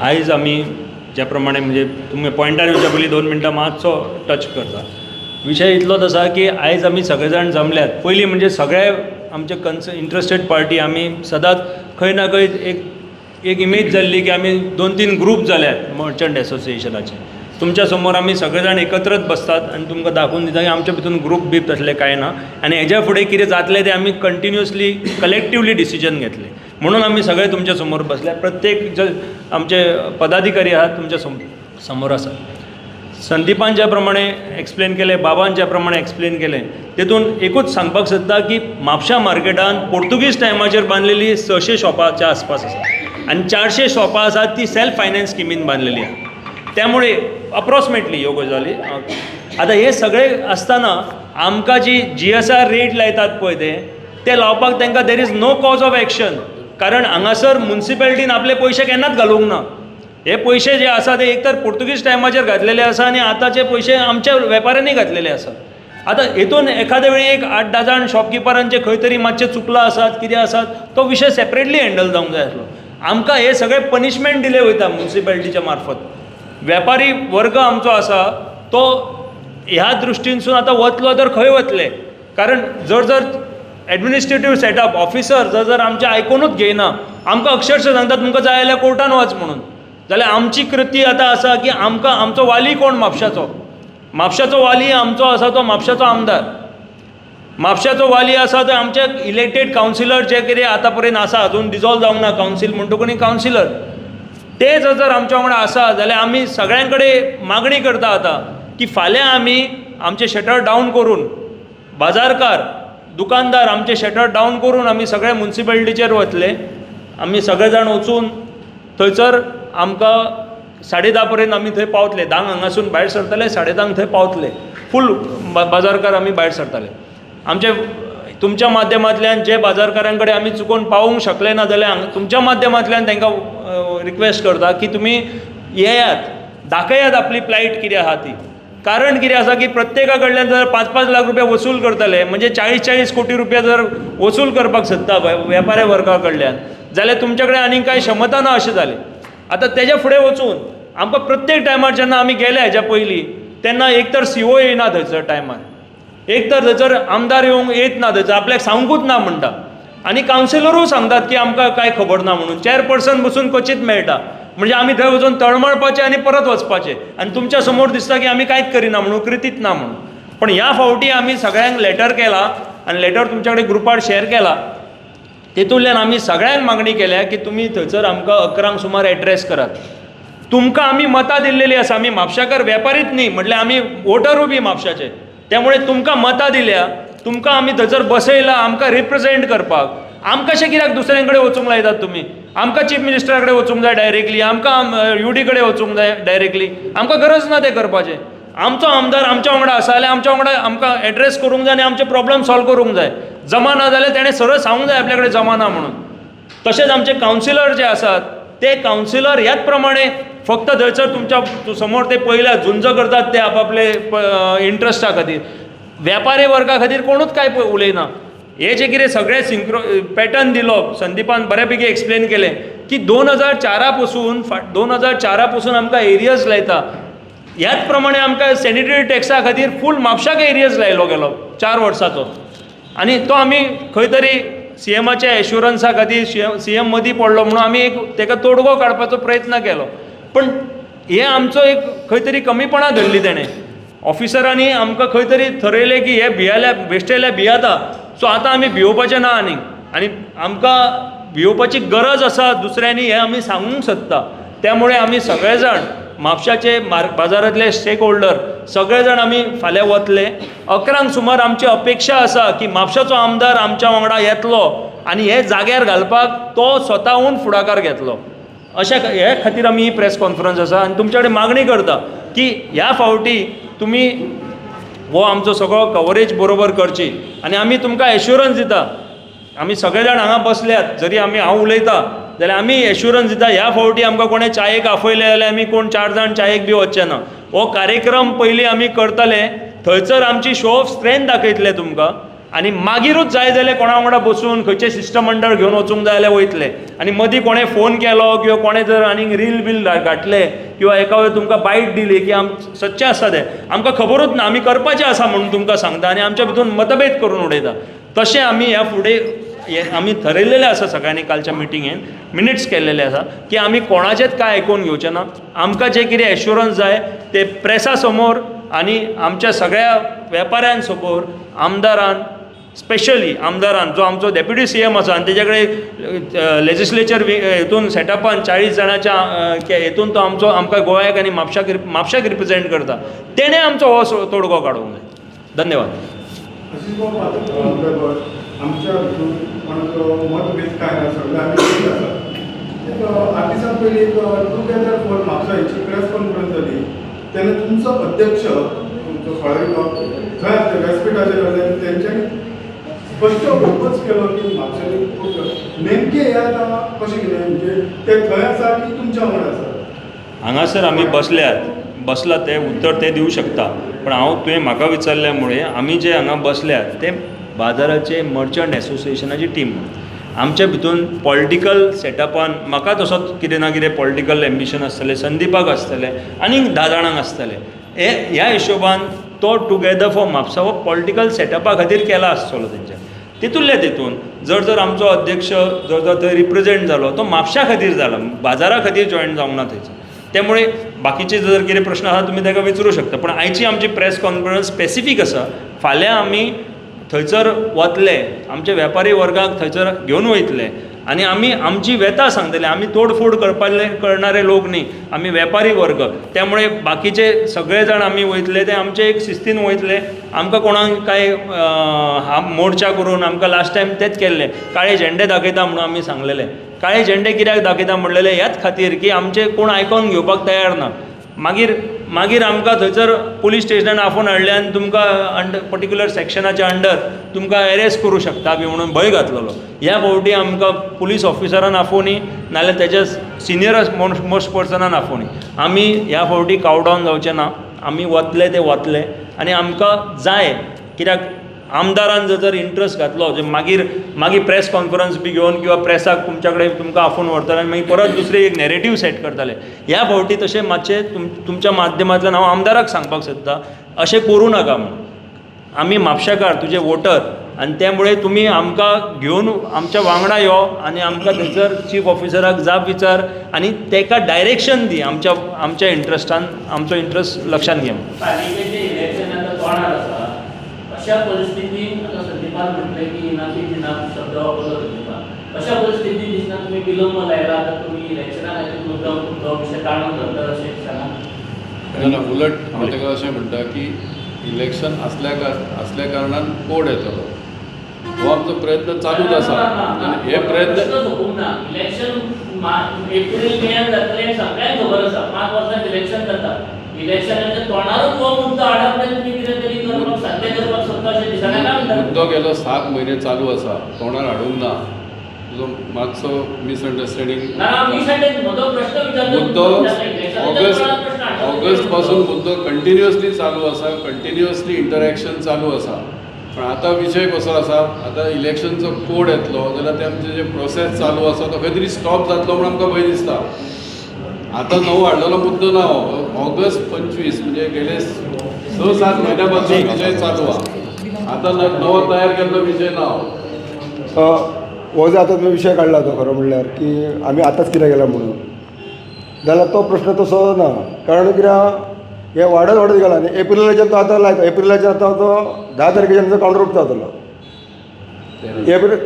आयज आमी ज्या प्रमाणे म्हणजे तुमी पॉयंटार येवच्या पयलीं 2 मिनटां मातसो टच करता. विशय इतलोच आसा की आयज आमी सगळे जाण जमल्यात. पयलीं म्हणजे सगळे आमचे इंट्रस्टेड पार्टी आमी सदांच खंय ना खंय एक इमेज जाल्ली की आमी 2-3 ग्रूप जाल्यात मर्चंट एसोसिएशनाचे. तुमच्या समोर आमी सगळे जाण एकत्रच बसतात आनी तुमकां दाखोवन दिता की आमच्या भितून ग्रूप बीप तसलें कांय ना आनी हेज्या फुडें कितें जातलें तें आमी कंटिन्युअसली कलेक्टिवली डिसिजन घेतलें. म्हणून आमी सगळे तुमच्या समोर बसल्या. प्रत्येक जे आमचे पदाधिकारी आहात तुमच्या समोर आसा. संदीपान ज्या प्रमाणे एक्सप्लेन केलें, बाबान ज्या प्रमाणे एक्सप्लेन केलें, तेतून एकूच सांगपाक सोदता की म्हापशा मार्केटान पोर्तुगीज टायमाचेर बांदलेली 600 शॉपाच्या आसपास आसा आनी 400 शॉपां आसात ती सेल्फ फायनान्स स्किमीन बांदलेली आहा. त्यामुळे अप्रॉक्सिमेटली ह्यो गजाली. आतां हे सगळे आसतना आमकां जी GSR रेट लायतात पळय ते लावपाक तांकां there is no cause of action. कारण हांगासर म्युन्सिपॅलिटीन आपले पयशे केन्नाच घालूंक ना. हे पयशे जे आसा ते एक तर पोर्तुगीज टायमाचेर घातलेले आसा आनी आतांचे पयशे आमच्या वेपाऱ्यांनी घातलेले आसा. आतां हेतून एखाद्या वेळी एक 8-10 जाण शॉपकिपरांचे खंय तरी मातशे चुकला आसात, कितें आसात, तो विशय सेपरेटली हँडल जावंक जाय आसलो. आमकां हे सगळे पनिशमेंट दिले वयता म्युन्सिपॅलिटीच्या मार्फत. वेपारी वर्ग आमचो आसा तो ह्या दृश्टीनसून आतां वतलो तर खंय वतले. कारण जर एडमिनिस्ट्रेटीव सेटअप ऑफिसर जर आमचें आयकूनच घेयना, आमकां अक्षरशः सांगतात तुमकां जाय जाल्यार कोर्टान वच म्हणून. जाल्यार आमची कृती आतां आसा की आमकां आमचो वाली कोण म्हापशाचो वाली आमचो आसा तो म्हापशाचो आमदार. म्हापशाचो वाली आसा तो आमचे इलेक्टेड कावन्सिलर जे कितें आतां पर्यंत आसा, अजून डिजॉल्व जावंक ना कावन्सील म्हणटकूच कावन्सिलर ते जर आमच्या वांगडा आसा जाल्यार आमी सगळ्यां कडेन मागणी करता आतां की फाल्यां आमी आमचे शटर डावन करून, बाजारकार दुकानदार आमचे शटर डावन करून आमी सगळे म्युन्सिपॅलिटीचेर वतले. आमी सगळे जाण वचून थंयसर आमकां 10:30 पर्यंत आमी थंय पावतले. 10 हांगासून भायर सरतले, 10:30 थंय पावतले. फूल बाजारकार आमी भायर सरतले. आमचे तुमच्या माध्यमांतल्यान जे बाजारकारां कडेन आमी चुकोवन पावूंक शकले ना जाल्यार तुमच्या माध्यमांतल्यान तांकां रिक्वेस्ट करता की तुमी येयात, दाखयात आपली प्लायट कितें आहा ती. कारण कितें आसा की प्रत्येका कडल्यान जर 5-5 लाख रुपया वसूल करतले म्हणजे 40-40 कोटी रुपया जर वसूल करपाक सोदता वेपारी वर्गा कडल्यान जाल्यार तुमचे कडेन आनीक कांय क्षमता ना अशें जालें. आतां तेज्या फुडें वचून आमकां प्रत्येक टायमार जेन्ना आमी गेले हेज्या पयलीं तेन्ना एक तर CO येयना थंयसर टायमार, एक तर थंयसर आमदार येत ना, थंयसर आपल्याक सांगूंकूच ना म्हणटा आनी कावन्सिलरूय सांगतात की आमकां कांय खबर ना म्हणून. चेअरपर्सन बसून क्वचित मेळटा म्हणजे आमी थंय वचून तळमळपाचें आनी परत वचपाचें आनी तुमच्या समोर दिसता की आमी कांयच करिना म्हणून, कृतीत ना म्हणून. पण ह्या फावटी आमी सगळ्यांक लेटर केला आनी लेटर तुमच्या कडेन ग्रुपार शेअर केला. तेतूंतल्यान आमी सगळ्यांक मागणी केल्या की तुमी थंयसर आमकां 11 सुमार एड्रेस करात. तुमकां आमी मतां दिल्लेलीं आसा. आमी म्हापशाकार वेपारीच न्ही म्हटल्यार आमी वोटरूय बी म्हापशाचे. त्यामुळे तुमकां मतां दिल्या, तुमकां आमी थंयसर बसयला आमकां रिप्रेझेंट करपाक. आमकां अशें कित्याक दुसऱ्यां कडेन वचूंक लायतात तुमी? आमकां चीफ मिनिस्टरा कडेन वचूंक जाय डायरेक्टली, आमकां UD कडेन वचूंक जाय डायरेक्टली. आमकां गरज ना तें करपाचें. आमचो आमदार आमच्या वांगडा आसा जाल्यार आमच्या वांगडा आमकां एड्रेस करूंक जाय आनी आमचे प्रॉब्लेम सॉल्व करूंक जाय. जमा ना जाल्यार तेणें सरळ सांगूंक जाय आपल्या कडेन जमा ना म्हणून. तशेंच आमचे कावन्सिलर जे आसात ते कावन्सिलर ह्याच प्रमाणे फक्त थंयसर तुमच्या समोर ते पयल्या झुंज करतात ते आपापले इंट्रस्टा खातीर. वेपारी वर्गा खातीर कोणूच कांय उलयना. हे जे कितें सगळें पॅटर्न दिलो संदीपान बऱ्यापैकी एक्सप्लेन केलें की 2004 पासून आमकां एरियर्स लायता. ह्याच प्रमाणे आमकां सॅनिटरी टॅक्सा खातीर फूल म्हापशाक एरियर्स लायलो गेलो 4 वर्साचो आनी तो आमी खंय तरी CMच्या एश्युरन्सा खातीर CM मदीं पडलो म्हणून आमी एक ताका तोडगो काडपाचो प्रयत्न केलो. पण हे आमचो एक खंय तरी कमीपणां धरली तेणें. ऑफिसरांनी आमकां खंय तरी थरयलें की हे बेश्टेल्या भियाता, सो आतां आमी भिवपाचें ना आनी आमकां भिवपाची गरज आसा दुसऱ्यांनी हें आमी सांगूंक सोदता. त्यामुळे आमी सगळे जाण म्हापशाचे बाजारांतले स्टेक होल्डर सगळे जाण आमी फाल्यां वतले. 11 सुमार आमची अपेक्षा आसा की म्हापशाचो आमदार आमच्या वांगडा येतलो आनी हे जाग्यार घालपाक तो स्वताहून फुडाकार घेतलो. हे खातीर आमी ही प्रेस कॉन्फरन्स आसा आनी तुमचे कडेन मागणी करता की ह्या फावटी तुमी हो आमचो सगळो कवरेज बरोबर करची आनी आमी तुमकां एश्युरन्स दिता. आमी सगळे जाण हांगा बसल्यात, जरी हांव उलयता जाल्यार आमी एश्युरन्स दिता ह्या फावटी आमकां कोणें चायेक आफयले जाल्यार आमी कोण 4 जाण चायेक बी वचचे ना. हो कार्यक्रम पयलीं आमी करतले, थंयसर आमची शो ऑफ स्ट्रेंथ दाखयतले तुमकां आनी मागीरूच जाय जाल्यार कोणा वांगडा बसून खंयचें शिष्टमंडळ घेवन वचूंक जाय जाल्यार वयतले आनी मदीं कोणें फोन केलो किंवा कोणें जर आनीक रील बील घातले किंवा एका वेळेस तुमकां बायट दिली की सच्चें आसा तें आमकां खबरूच ना, आमी करपाचें आसा म्हणून तुमकां सांगता आनी आमच्या भितून मतभेद करून उडयता. तशें आमी ह्या फुडें आमी ठरयल्लेलें आसा सगळ्यांनी कालच्या मिटिंगेन मिनिट्स केल्लेले आसा की आमी कोणाचेंच काय आयकून घेवचें ना. आमकां जें कितें एश्युरन्स जाय ते प्रेसा समोर आनी आमच्या सगळ्या वेपाऱ्यां समोर आमदारान स्पेशली आमदारान जो आमचो डेप्युटी CM आसा आनी तेजे कडेन लेजिस्लेचर हितून सेटअपान 40 जाणांच्या हितून तो आमकां गोंयाक आनी म्हापशाक रिप्रेझेंट करता, तेणें आमचो हो तोडगो काडूंक जाय. धन्यवाद. आमच्या कोणाचो मतभेद काय ना, सगळे आमी एक 8 दिसां पयलीं एक टुगेदर फॉर म्हापसा हेची प्रेस कॉन्फरन्स जाली तेन्ना तुमचो अध्यक्ष तुमचो फळायलो थंय व्यासपीठाचेर आसले तेंच्यांनी स्पश्ट ओपच केलो की म्हापशाची नेमकें हें आतां कशें कितें म्हणजे ते थंय आसा की तुमच्या वांगडा आसा. हांगासर आमी बसला ते उत्तर ते दिवं शकता, पण तुवें म्हाका विचारल्या मुळे आमी जे हांगा बसल्यात ते बाजाराचे मर्चंट एसोसिएशनाची टीम. आमच्या भितून पॉलिटिकल सेटअपान म्हाका तसोच कितें ना कितें पॉलिटिकल एम्बिशन आसतलें, संदीपाक आसतलें, आनीक 10 जाणांक आसतलें. ह्या हिशोबान तो टुगेदर फॉर म्हापसा हो पॉलिटिकल सेटअपा खातीर केला आसतलो तेंच्या तितून जर आमचो अध्यक्ष जर थंय रिप्रेझेंट जालो तो म्हापशा खातीर जाला, बाजारा खातीर जॉयन जावंक ना थंयचो. त्यामुळे बाकीचे जर कितें प्रश्न आसा तुमी ताका विचारूं शकता, पण आयची आमची प्रेस कॉन्फरन्स स्पेसिफीक आसा. फाल्यां आमी थंयसर वतले, आमचे वेपारी वर्गाक थंयसर घेवन वयतले आनी आमी आमची व्यथा सांगतले. आमी तोडफोड करणारे लोक न्ही, आमी वेपारी वर्ग. त्यामुळे बाकीचे सगळे जाण आमी वयतले ते आमचे एक शिस्तीन वयतले. आमकां कोणाक काय मोर्चा करून आमकां लास्ट टायम तेच केल्ले काळे झेंडे दाखयता म्हणून आमी सांगलेले. काळे झेंडे कित्याक दाखयता म्हणलेले ह्याच खातीर की आमचे कोण आयकून घेवपाक तयार ना. मागीर आमकां थंयसर पुलीस स्टेशनान आफोवन हाडले आनी तुमकां पर्टिक्युलर सेक्शनाच्या अंडर तुमकां एरेस्ट करूं शकता बी म्हणून भंय घातलेलो. ह्या फावटी आमकां पुलीस ऑफिसरान आफोवनी नाल्यार तेच्या सिनियर मोस्ट पर्सनान आफोवनी. आमी ह्या फावटी काव डावन जावचे ना. आमी वतले ते वतले आनी आमकां जाय कित्याक आमदारान जर इंट्रस्ट घातलो जे मागीर प्रेस कॉन्फरन्स बी घेवन किंवा प्रेसाक तुमच्या कडेन तुमकां आफोवन व्हरतले आनी मागीर परत दुसरे एक नॅरेटीव सेट करतले. ह्या फावटी तशें मातशें तुमच्या माध्यमांतल्यान हांव आमदाराक सांगपाक सोदतां अशें करूं नाका म्हणून. आमी म्हापशाकार तुजे वोटर आनी त्यामुळे तुमी आमकां घेवन आमच्या वांगडा यो आनी आमकां थंयसर चीफ ऑफिसराक जाप विचार आनी ताका डायरेक्शन दी आमच्या इंट्रस्टान आमचो इंट्रस्ट लक्षांत घे. अशा परिस्थितीत आता संदीपान म्हटलं की इनाफी जिनाफ शब्द वापरला संदीपान, अशा परिस्थितीत दिसना तुम्ही विलंब लायला आता तुम्ही इलेक्शना खातीर मुद्दाम तो विषय काढून धरता अशें सांगा. उलट हांव ताका अशें म्हणटा की इलेक्शन असल्या कारणान कोड येतलो हो आमचो प्रयत्न चालूच आसा आनी हे प्रयत्न ना. इलेक्शन एप्रील मेन जातलें सगळ्यांक खबर आसा. 5 वर्सांत इलेक्शन जाता. इलेक्शनाच्या तोंडारूच हो मुद्दो हाडप तुम्ही कितें तरी करपाक साध्य करपाक सोदता अशें दिसना ना. मुद्दो गेलो 7 म्हयने चालू आसा, तोंडार हाडूंक ना. तुजो मातसो मिसअंडरस्टँडींग. म्हजो प्रश्न विचारलो मुद्दो ऑगस्ट पासून मुद्दो कंटिन्युअसली चालू आसा, कंटिन्युअसली इंटरॅक्शन चालू आसा. पण आतां विशय कसो आसा, आतां इलेक्शनचो कोड येतलो जाल्यार ते आमचे जे प्रोसेस चालू आसा तो खंय तरी स्टॉप जातलो म्हणून आमकां भंय दिसता. आतां नवो हाडलेलो मुद्दो ना. ऑगस्ट 25 म्हणजे गेले 6-7 म्हयन्या पासून विशय चालू आहा. आतां नवो तयार केल्लो विशय ना. हो जो आतां तुमी विशय काडला तो खरो म्हणल्यार की आमी आतांच कितें केलां म्हणून, जाल्यार तो प्रश्न तसो ना. कारण कित्याक हे वाडत गेला न्ही. एप्रिलाच्यान तो आतां लायता. एप्रिलाच्यान आतां तो 10 तारखेच्यान तो कावंटर उक्तो जातलो. एप्रील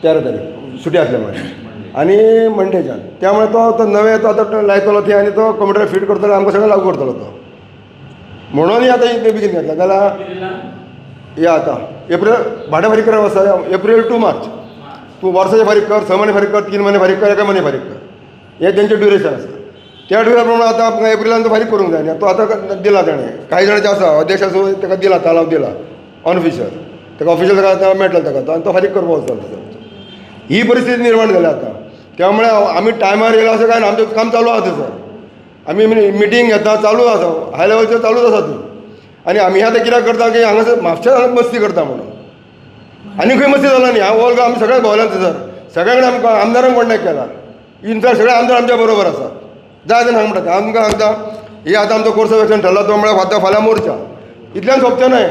13 तारीख सुटी आसल्यामुळे आनी मंडेच्यान. त्यामुळे तो नवे तो आतां लायतलो थंय आनी तो कंप्युटर फीट करतलो आमकां सगळें लागू करतलो तो. म्हणूनय आतां इतलें बेगीन घेतला. जाल्यार हे आतां एप्रील भाडें फारीक करप आसा. एप्रील टू मार्च तूं वर्साचें फारीक कर, 6 म्हयने फारीक कर, 3 म्हयने फारीक कर, 1 म्हयने फारीक कर. हें तेंचें ड्युरेशन आसता. त्या ड्युरेशन प्रमाणे आतां आमकां एप्रिलान तो फारीक करूंक जाय न्ही. तो आतां दिला ताणें. कांय जाणांचें आसा अध्यक्षाचो ताका दिला, तालाव दिला अनऑफिशियल. ताका ऑफिशियल ताका मेळटलो ताका आनी तो फारीक करपाक वचतलो. ही परिस्थिती निर्माण जाल्या आतां. त्यामुळे आमी टायमार येयला अशें काय ना. आमचें काम चालू आसा थंयसर. आमी मिटींग घेता, चालू आसा, हाय लेवलचेर चालूच आसा थंय. आनी आमी आतां कित्याक करता की हांगासर म्हापशा मस्ती करता म्हणून. आनी खंय मस्ती जाला न्ही हांव ओल्ग आमी सगळ्यांक भोंवल्यान सर सगळ्यांकडे आमकां आमदारांक कॉन्टॅक्ट केला इन्फॅक्ट सगळे आमदार आमच्या बरोबर आसा जाय तेन्ना हांव म्हणटा आमकां सांगता हे आतां आमचो कोर्स ऑफ एक्शन ठरला तो म्हळ्यार आतां फाल्यां मोर्चा इतल्यान सोंपचें न्हय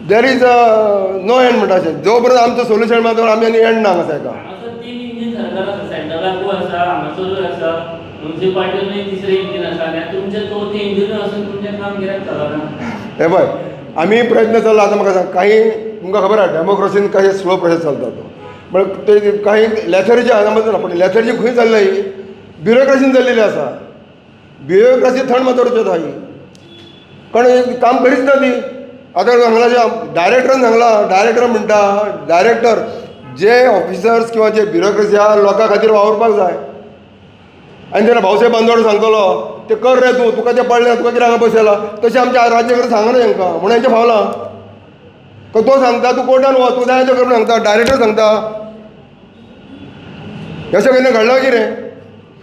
देर इज नो एंड म्हणटा अशें जो पर्यंत आमचो सोल्युशन मेळटा तो आमी आनी एंड ना हांगा हेका हांगासर 3 इंजीन सरकार आसा सेंट्रलाकूय आसा हांगासरूय आसा म्युन्सिपाल्टीनूय तिसरें इंजीन आसा आनी तुमचें चवथें इंजीन आसून तुमचें काम कित्याक चलना हे पळय आमी प्रयत्न चल्ला आतां म्हाका सांग काही तुमकां खबर आसा डेमोक्रेसीन काही स्लो प्रोसेस चलता तो पण ते काही लॅथर्जी हांगा मदीं ना पूण लॅथर्जी खंय जाल्ली ही ब्युरोक्रेसीन जाल्लेली आसा ब्युरोक्रेसी थंड मातोरच्यो ही कारण काम करीच ना ती आतां सांगला जे डायरेक्टरान सांगला डायरेक्टर म्हणटा डायरेक्टर जे ऑफिसर्स किंवा जे ब्युरोक्रेसी आहा लोकां खातीर वावरपाक जाय आनी जेन्ना भाऊसाहेब बांदोड सांगतलो ते कर रे तूं तुका तें पडलें तुका कितें हांगा बसयला तशें आमच्या राज्याकडे सांगना तांकां म्हणून हेंचें फावलां तो सांगता तूं कोर्टान वच तूं जाय तें कर म्हणून सांगता डायरेक्टर सांगता अशें केन्ना घडलां कितें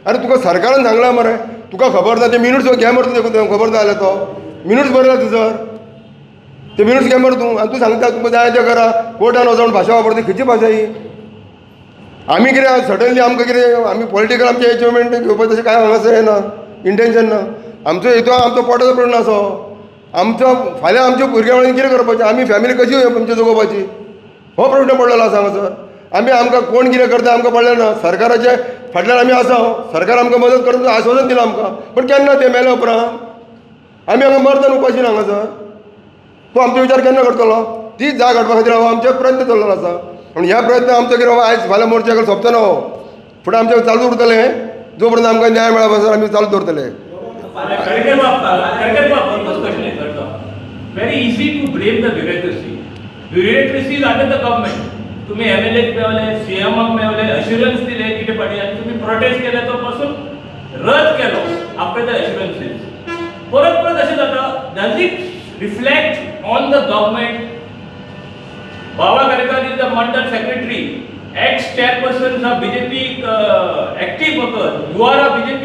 अरे तुका सरकारान सांगलां मरे तुका खबर ना ते मिनिट्स घे मरे तूं खबर ना जाल्यार तो मिनिट्स बरयला तुजर ते मिनिट्स घे मरे तूं आनी तूं सांगता तुका जाय तें करा कोर्टान वचून भाशा वापरता खंयची भाशा ही आमी कितें सडनली आमकां कितें आमी पॉलिटिकल आमचे एचिवमेंट घेवपाक तशें कांय हांगासर हें ना इंटेन्शन ना आमचो हेतू आमचो पोटाचो प्रश्न आसो आमचो फाल्यां आमच्या भुरग्यां वळेन कितें करपाचें आमी फॅमिली कशी आमची जगोवपाची हो प्रश्न पडलेलो आसा हांगासर आमकां कोण कितें करता आमकां पडलें ना सरकाराच्या फाटल्यान आमी आसा सरकार आमकां मदत करता आश्वासन दिलां आमकां पण केन्ना तें मेल्या उपरांत आमी हांगा मरतना उपाशी ना हांगासर तो आमचो विचार केन्ना करतलो तीच जाग हाडपा खातीर हांव आमचे प्रयत्न चल्लेलो आसा पूण ह्या प्रयत्न आमचो कितें आयज फाल्यां मोर्चा सोंपता न्हू फुडें आमचें चालू उरतलें जो पर्यंत आमकां न्याय मेळप आसा आमी चालू दवरतले Very easy to blame the bureaucracy. Bureaucracy is under the government. तुम्ही MLA मेवले, CM मेवले, assurance दिले किती पडले आणि तुम्ही प्रोटेस्ट केले तो पासून रद्द केलो after the assurances. परत असे जाता does it reflect on the government? Baba Karikar is the mandal secretary, ex chairperson of BJP active worker. You are a BJP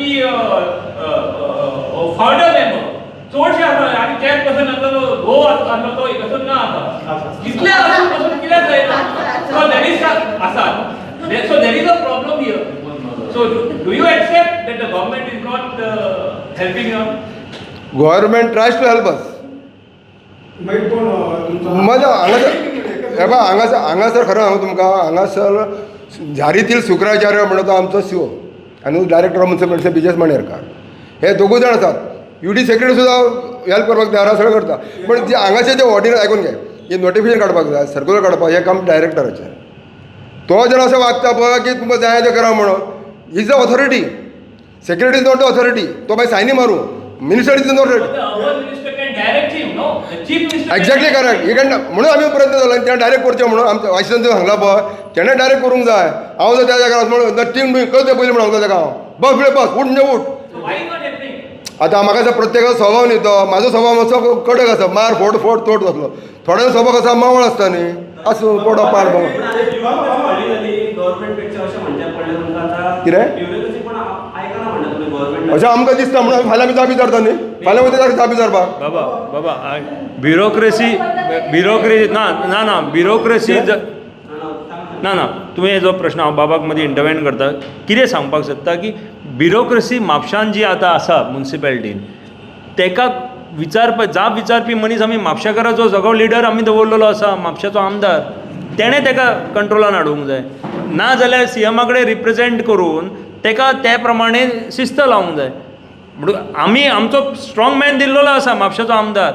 founder member. चोडशे आसा आनी चॅरपर्सन आसा तो गो आसलो तो एकसून ना आसा कितले आसून पासून कित्याक जायना सो देर इज आसा so there is a problem here so do you accept that the government is not helping you government tries to help us मजा हांगासर हांगासर खरें सांगू तुमकां हांगासर झारीतील शुक्राचार्य म्हणटा तो आमचो सीओ आनी डायरेक्टर ऑफ म्युनिसिपल बिजनेस मानेरकार हे दोगूय जाण आसात UD सेक्रेटरी सुद्दां हेल्प करपाक तयार सगळें करता पण जे हांगाचे जे ऑर्डिनरी आयकून घे हे नोटिफिकेशन काडपाक जाय सर्क्युलर काडपाक हें काम डायरेक्टराचें तो जर असं वागता पळय की तुमकां जाय तें करा म्हणून is the authority secretary is not the authority तो मागीर सायनी मारूं minister is not exactly correct हे कॅन म्हणून आमी प्रयत्न जालो तेणें डायरेक्ट करचें म्हणून आमच्या वायसरान सांगला पळय तेणें डायरेक्ट करूंक जाय हांव जर त्या जाग्यार म्हणून नथींग डुईंग कर तें पयलीं म्हणून सांगता ताका हांव बस फुडें बस उठ म्हणजे उठ आतां म्हाका असो प्रत्येकाचो स्वभाव न्ही तो म्हाजो स्वभाव मातसो कडक आसा मार फोड फोड तोड जातलो थोड्यांचो स्वभाव कसा मावळ आसता न्ही आसूं पोडो पाड कितें अशें आमकां दिसता म्हणून फाल्यां आमी जापी धरता न्ही फाल्यां वयता जापी धरपाक बाबा ब्युरोक्रेसी ना ब्युरोक्रेसी ना तुवें जो प्रश्न हांव बाबाक मदीं इंटरवेन करता कितें सांगपाक सोदता की ब्युरोक्रेसी म्हापशान जी आतां आसा मुन्सिपॅलिटीन तेका जाप विचारपी मनीस आमी म्हापशेकाराचो सगळो लिडर आमी दवरलेलो आसा म्हापशाचो आमदार तेणें तेका कंट्रोलान हाडूंक जाय ना जाल्यार CM कडेन रिप्रेझेंट करून तेका त्या प्रमाणे शिस्त लावंक जाय म्हणून आमी आमचो स्ट्रॉंग मॅन दिल्लो आसा म्हापशाचो आमदार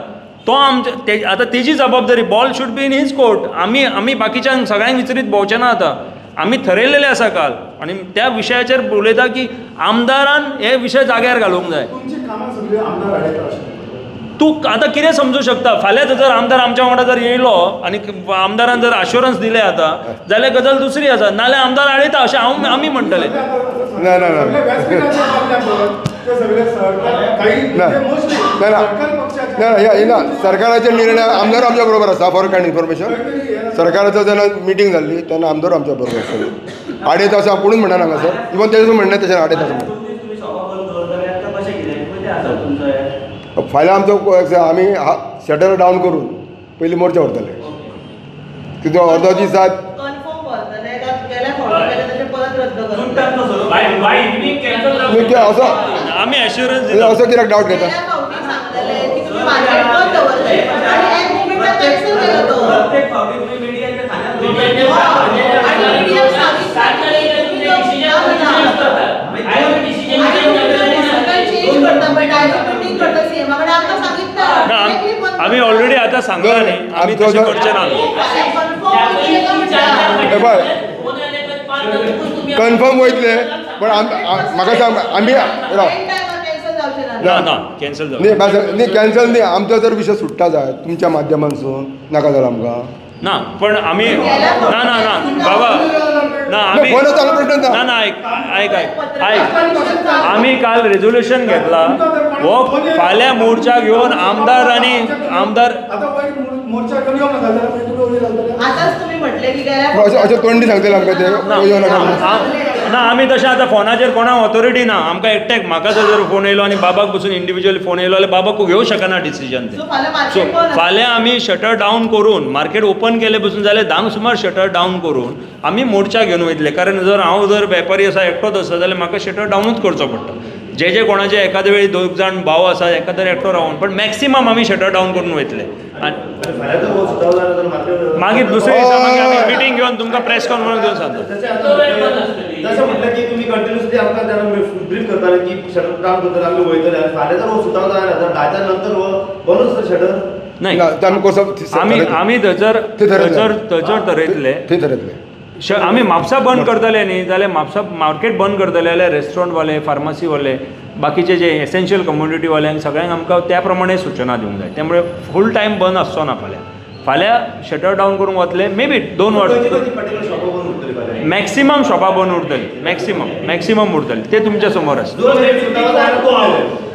तो आतां तेजी जबाबदारी ball should be in his court आमी बाकीच्यांक सगळ्यांक विचारीत भोंवचे ना आतां आमी थरयलेले आसा काल आनी त्या विशयाचेर उलयता की आमदारान हे विशय जाग्यार घालूंक जाय तूं आतां कितें समजूं शकता फाल्यां जर आमदार आमच्या वांगडा जर येयलो आनी आमदारान जर अश्युरन्स दिले आतां जाल्यार गजाल दुसरी आसा नाल्यार आमदार आडयता अशें आमी म्हणटले ना सरकाराचे निर्णय आमदार आमच्या बरोबर आसा फॉर कायंड इन्फॉर्मेशन सरकाराचो जेन्ना मिटींग जाल्ली तेन्ना आमदार आमच्या बरोबर आसतले आडयता अशें पुणून म्हणना हांगा सर इवन तेजें म्हणणें तशें आडयता फाल्यां आमचो आमी शटर डावन करून पयलीं मोर्चा व्हरतले तुजो अर्दो दीस जात कन्फर्म करतले काय गेल्या फावटी केले तशें परत रद्द करतले बाय इव्हनिंग कॅन्सल तुमी कित्याक असो आम्ही ॲश्युरन्स म्हणजे दिता असो कित्याक डावट घेता गेल्या फावटी सांगतले की तुम्ही मार्केट बंद दवरले आणि एक मोमेंटार कॅन्सल केलो तो प्रत्येक फावटी तुम्ही मीडियाच्या खाण्यात चेंज करता पण डायरेक्ट मीटिंग करता सीएमाकडे आमकां सांगितलं ना आम्ही ऑलरेडी आता सांगला न्ही आम्ही तशें करचे ना कन्फर्म वयतले पण म्हाका सांग आमी राव ना ना कॅन्सल जाऊ न्ही कॅन्सल न्ही आमचो जर विशय सुट्टा जाय तुमच्या माध्यमांसून नाका जालो आमकां ना पण आम्ही ना ना ना बाबा ना आम्ही फोन चालू प्रश्न ना ना ऐक आम्ही काल रेझोल्युशन घेतला हो फाल्यां मोर्चा घेऊन आमदार आणि आमदार आताच तुम्ही म्हटले की गेल्या अशें तोंडी सांगतले आमकां ते येवं नाका ना आम्ही तशें आतां फोनाचेर कोणाक ऑथॉरिटी ना आमकां एकट्याक म्हाका जर फोन येयलो आनी बाबाक बसून इंडिव्हिज्युअली फोन येयलो जाल्यार बाबा घेवं शकना डिसिजन ते सो फाल्यां सो मार्केट बंद फाल्यां आमी शटर डावन करून मार्केट ओपन केले बसून जाल्यार धांक सुमार शटर डावन करून आमी मोर्चा घेवन वयतले कारण हांव जर वेपारी आसा एकटोच आसा जाल्यार म्हाका शटर डावनूच करचो पडटा जे कोणाचे एखादे वेळी 2 जाण भाव आसा एखादो एकटो रावन पण मॅक्सिमम आमी शटर डावन करून वयतले मागीर दुसरे दिसा मागीर आमी मिटींग घेवन तुमकां प्रेस कॉन्फरन्स घेवन सांगता जसं म्हटलं की तुम्ही कंटिन्युअसली आमकां त्यांना ब्रीफ करताले की शटर डाऊन करताले आम्ही वयतले आनी फाल्यां जर हो सुताव जायना जर 10 नंतर बंदूच आसता शटर नाही ते आमी कसो आमी थंयसर थरयतले थंय थरयतले आमी म्हापसा बंद करतले न्ही जाल्यार म्हापसा मार्केट बंद करतले जाल्यार रेस्टॉरंटवाले फार्मासीवाले बाकीचे जे एसेन्शियल कम्युनिटीवाल्यांक सगळ्यांक आमकां त्या प्रमाणे सूचना दिवंक जाय त्यामुळे फूल टायम बंद आसचो ना फाल्यां शटर डावन करूंक वतले मे बी 2 वर मॅक्सिमम शॉपां बंद उरतली मॅक्सिमम उरतली ते तुमच्या समोर आसा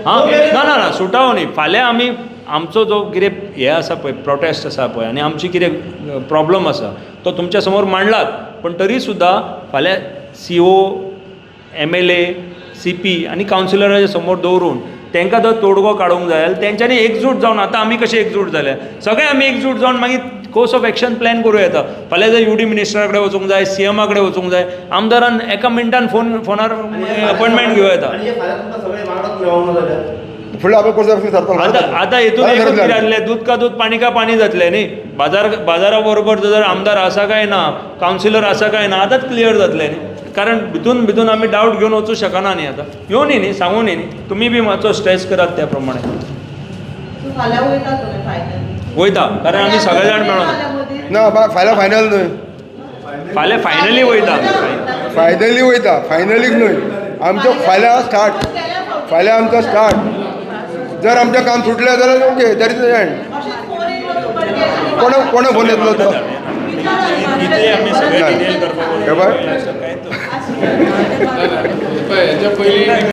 हां ना सुटावो न्ही फाल्यां आमी आमचो जो कितें हें आसा पळय प्रोटेस्ट आसा पळय आनी आमची कितें प्रॉब्लम आसा तो तुमच्या समोर मांडलात पण तरी सुद्दां फाल्यां CO MLA CP आनी कावन्सिलराच्या समोर दवरून तांकां जर तोडगो काडूंक जाय जाल्यार तेंच्यांनी एकजूट जावन आतां आमी कशे एकजूट जाले सगळे आमी एकजूट जावन मागीर कोर्स ऑफ एक्शन प्लॅन करूं येता फाल्यां जर UD मिनिस्टरा कडेन वचूंक जाय CM कडेन वचूंक जाय आमदारान एका मिनटान फोनार अपॉयंटमेंट घेवं येता आणि हे फाल्यां तुमकां सगळे वांगडाच मेळोंक ना जाल्यार फुडले आपण कोर्स ऑफ सरता आतां हेतून एकूच कितें जातलें दूध का दूध पाणी का पाणी जातलें न्ही बाजारा बरोबर जर आमदार आसा काय ना कावन्सिलर आसा काय ना आतांच क्लियर जातलें न्ही कारण भितून आमी डावट घेवन वचूं शकना न्ही आतां येवनी न्ही सांगूनी न्ही तुमी बी मातसो स्ट्रेस करात त्या प्रमाणे सो फाल्यां वयता तुमी फायनली वयता कारण आमी सगळे जाण मेळोन ना फाल्यां फायनल न्हय फाल्यां फायनली वयता फायनली वयता फायनलीक न्हय आमचो फाल्यां स्टार्ट फाल्यां आमचो स्टार्ट जर आमचें काम सुटलें जाल्यार okay that is the end कोणा फोन येतलो तो आमी सगळे डिटेल करपाक हे पळय हेच्या पयलीं